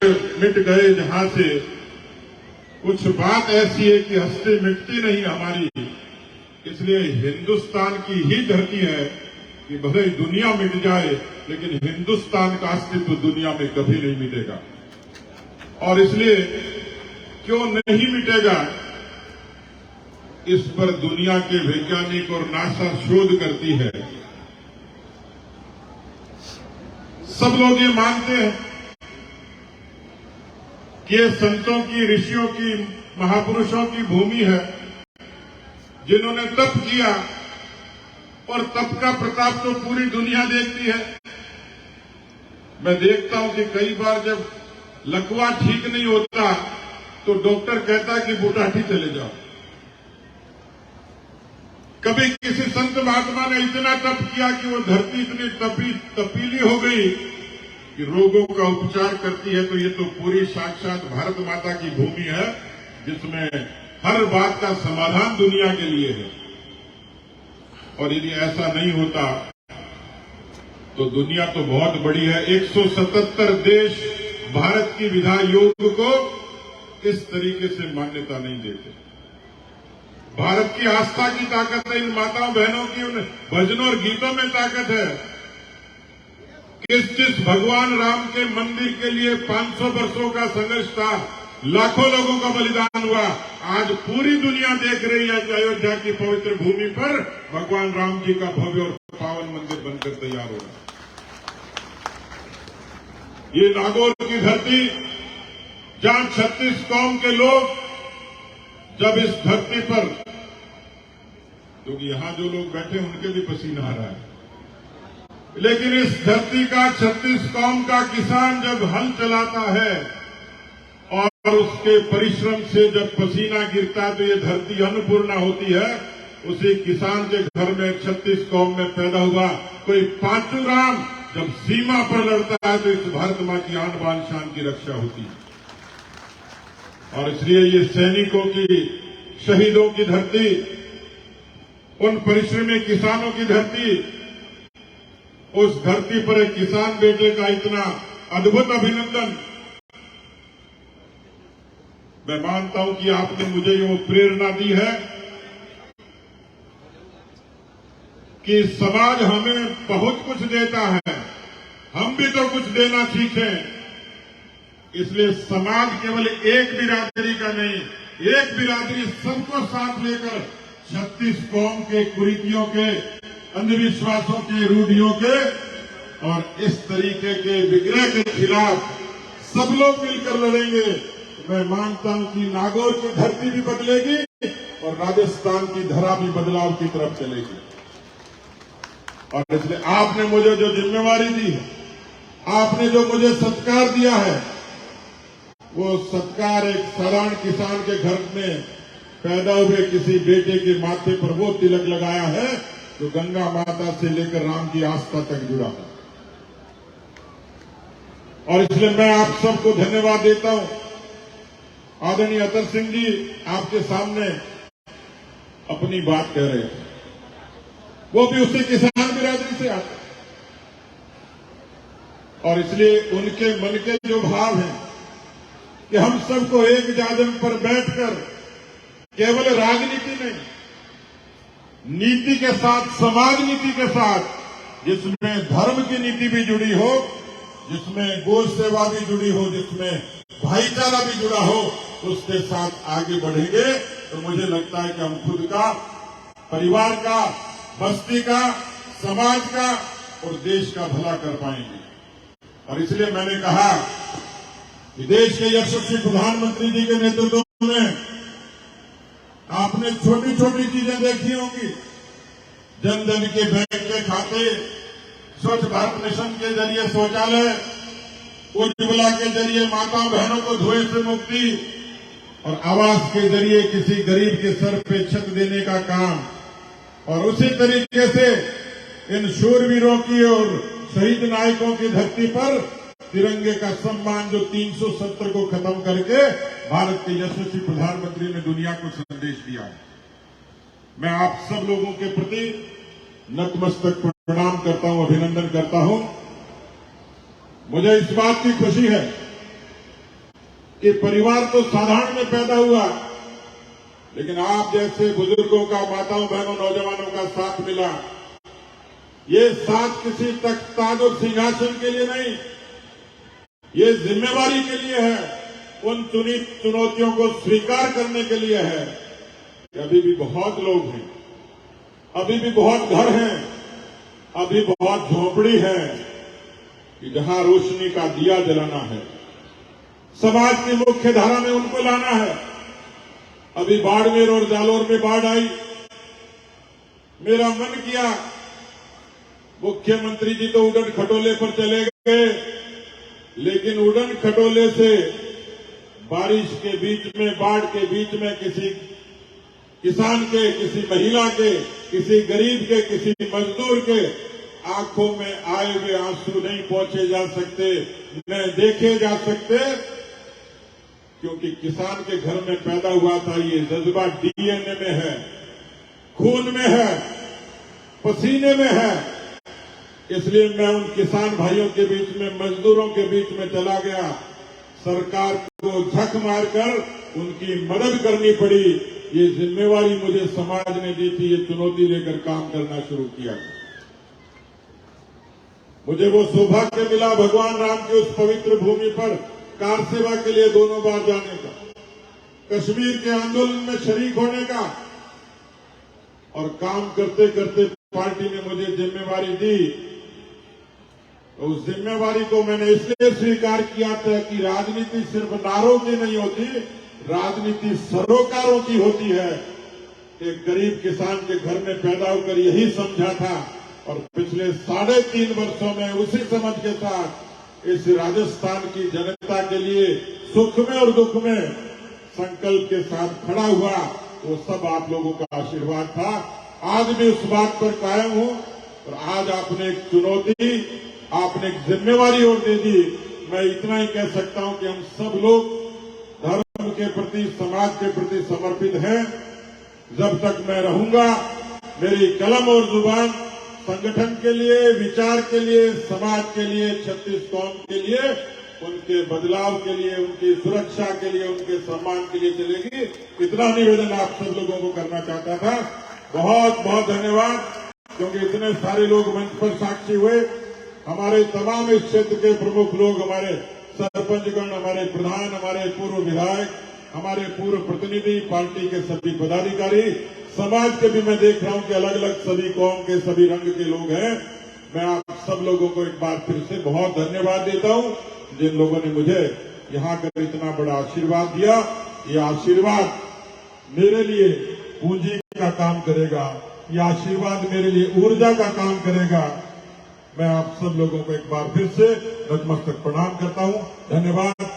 मिट गए जहां से, कुछ बात ऐसी है कि हस्ती मिटती नहीं हमारी। इसलिए हिंदुस्तान की ही धरती है कि भले दुनिया मिट जाए लेकिन हिंदुस्तान का अस्तित्व दुनिया में कभी नहीं मिटेगा। और इसलिए क्यों नहीं मिटेगा, इस पर दुनिया के वैज्ञानिक और नासा शोध करती है। सब लोग ये मानते हैं कि ये संतों की, ऋषियों की, महापुरुषों की भूमि है जिन्होंने तप किया, और तप का प्रताप तो पूरी दुनिया देखती है। मैं देखता हूं कि कई बार जब लकवा ठीक नहीं होता तो डॉक्टर कहता है कि बुटाठी चले जाओ। कभी किसी संत महात्मा ने इतना तप किया कि वो धरती इतनी तपीली हो गई कि रोगों का उपचार करती है। तो ये तो पूरी साक्षात भारत माता की भूमि है जिसमें हर बात का समाधान दुनिया के लिए है। और यदि ऐसा नहीं होता तो दुनिया तो बहुत बड़ी है। 177 देश भारत की विधा योग को इस तरीके से मान्यता नहीं देते। भारत की आस्था की ताकत है, इन माताओं बहनों की उन भजनों और गीतों में ताकत है। जिस भगवान राम के मंदिर के लिए 500 वर्षों का संघर्ष था, लाखों लोगों का बलिदान हुआ, आज पूरी दुनिया देख रही है कि अयोध्या की पवित्र भूमि पर भगवान राम जी का भव्य और पावन मंदिर बनकर तैयार हो रहा है। ये नागौर की धरती, जहां 36 कौम के लोग जब इस धरती पर, क्योंकि यहां जो लोग बैठे उनके भी पसीना आ रहा है, लेकिन इस धरती का 36 कौम का किसान जब हल चलाता है और उसके परिश्रम से जब पसीना गिरता है तो ये धरती अन्नपूर्णा होती है। उसी किसान के घर में 36 कौम में पैदा हुआ कोई पांचू राम जब सीमा पर लड़ता है तो इस भारत मां की आन बान शान की रक्षा होती है। और इसलिए ये सैनिकों की, शहीदों की धरती, उन परिश्रमी किसानों की धरती, उस धरती पर एक किसान बेटे का इतना अद्भुत अभिनंदन। मैं मानता हूं कि आपने मुझे ये प्रेरणा दी है कि समाज हमें बहुत कुछ देता है, हम भी तो कुछ देना सीखें। इसलिए समाज केवल एक बिरादरी का नहीं, एक बिरादरी सबको साथ लेकर 36 कौम के कुरीतियों के, अंधविश्वासों के, रूढ़ियों के और इस तरीके के विग्रह के खिलाफ सब लोग मिलकर लड़ेंगे। मैं मानता हूं कि नागौर की धरती भी बदलेगी और राजस्थान की धरा भी बदलाव की तरफ चलेगी। और इसलिए आपने मुझे जो जिम्मेवारी दी है, आपने जो मुझे सत्कार दिया है, वो सत्कार एक साधारण किसान के घर में पैदा हुए किसी बेटे के माथे पर वो तिलक लगाया है जो गंगा माता से लेकर राम की आस्था तक जुड़ा है। और इसलिए मैं आप सबको धन्यवाद देता हूं। आदरणीय अतर सिंह जी आपके सामने अपनी बात कह रहे थे, वो भी उसी किसान बिरादरी से आते, और इसलिए उनके मन के जो भाव हैं कि हम सबको एक जाजम पर बैठकर केवल राजनीति नहीं, नीति के साथ, समाज नीति के साथ, जिसमें धर्म की नीति भी जुड़ी हो, जिसमें गौ सेवा भी जुड़ी हो, जिसमें भाईचारा भी जुड़ा हो, उसके साथ आगे बढ़ेंगे तो मुझे लगता है कि हम खुद का, परिवार का, बस्ती का, समाज का और देश का भला कर पाएंगे। और इसलिए मैंने कहा कि देश के यशस्वी प्रधानमंत्री जी के नेतृत्व में आपने छोटी छोटी चीजें देखी होंगी, जन धन के बैंक के खाते, स्वच्छ भारत मिशन के जरिए शौचालय, उज्ज्वला के जरिए माता बहनों को धुएं से मुक्ति, और आवास के जरिए किसी गरीब के सर पे छत देने का काम। और उसी तरीके से इन शूरवीरों की और शहीद नायकों की धरती पर तिरंगे का सम्मान जो 370 को खत्म करके भारत के यशस्वी प्रधानमंत्री ने दुनिया को संदेश दिया है। मैं आप सब लोगों के प्रति नतमस्तक प्रणाम करता हूं, अभिनंदन करता हूं। मुझे इस बात की खुशी है कि परिवार तो साधारण में पैदा हुआ, लेकिन आप जैसे बुजुर्गों का, माताओं बहनों नौजवानों का साथ मिला। ये साथ किसी तख्ताज और सिंहासन के लिए नहीं, ये जिम्मेवारी के लिए है, उन चुनौतियों को स्वीकार करने के लिए है कि अभी भी बहुत लोग हैं, अभी भी बहुत घर हैं, अभी बहुत झोपड़ी है कि जहां रोशनी का दिया जलाना है, समाज की मुख्य धारा में उनको लाना है। अभी बाड़मेर और जालोर में बाढ़ आई, मेरा मन किया मुख्यमंत्री जी तो उड़न खटोले पर चले गए, लेकिन उड़न खटोले से बारिश के बीच में, बाढ़ के बीच में किसी किसान के, किसी महिला के, किसी गरीब के, किसी मजदूर के आंखों में आए हुए आंसू नहीं पहुंचे जा सकते, न देखे जा सकते, क्योंकि किसान के घर में पैदा हुआ था। ये जज्बा डीएनए में है, खून में है, पसीने में है। इसलिए मैं उन किसान भाइयों के बीच में, मजदूरों के बीच में चला गया। सरकार को झक मारकर उनकी मदद करनी पड़ी। ये जिम्मेवारी मुझे समाज ने दी थी, ये चुनौती लेकर काम करना शुरू किया। मुझे वो सौभाग्य मिला भगवान राम की उस पवित्र भूमि पर कार सेवा के लिए दोनों बार जाने का, कश्मीर के आंदोलन में शरीक होने का, और काम करते करते पार्टी ने मुझे जिम्मेवारी दी। तो उस जिम्मेवारी को मैंने इसलिए स्वीकार किया था कि राजनीति सिर्फ नारों की नहीं होती, राजनीति सरोकारों की होती है। एक गरीब किसान के घर में पैदा होकर यही समझा था, और पिछले 3.5 वर्षों में उसी समझ के साथ इस राजस्थान की जनता के लिए सुख में और दुख में संकल्प के साथ खड़ा हुआ। वो सब आप लोगों का आशीर्वाद था। आज भी उस बात पर कायम हूं, और आज आपने एक चुनौती, आपने एक जिम्मेवारी और दे दी। मैं इतना ही कह सकता हूं कि हम सब लोग धर्म के प्रति, समाज के प्रति समर्पित हैं। जब तक मैं रहूंगा, मेरी कलम और जुबान संगठन के लिए, विचार के लिए, समाज के लिए, 36 कौम के लिए, उनके बदलाव के लिए, उनकी सुरक्षा के लिए, उनके सम्मान के लिए चलेगी। इतना निवेदन आप सब लोगों को करना चाहता था। बहुत बहुत धन्यवाद, क्योंकि इतने सारे लोग मंच पर साक्षी हुए। हमारे तमाम इस क्षेत्र के प्रमुख लोग, हमारे सरपंचगण, हमारे प्रधान, हमारे पूर्व विधायक, हमारे पूर्व प्रतिनिधि, पार्टी के सभी पदाधिकारी, समाज के भी मैं देख रहा हूं कि अलग अलग सभी कौम के, सभी रंग के लोग हैं। मैं आप सब लोगों को एक बार फिर से बहुत धन्यवाद देता हूं, जिन लोगों ने मुझे यहां कर इतना बड़ा आशीर्वाद दिया। ये आशीर्वाद मेरे लिए पूंजी का काम करेगा, ये आशीर्वाद मेरे लिए ऊर्जा का काम करेगा। मैं आप सब लोगों को एक बार फिर से नतमस्तक प्रणाम करता हूं। धन्यवाद।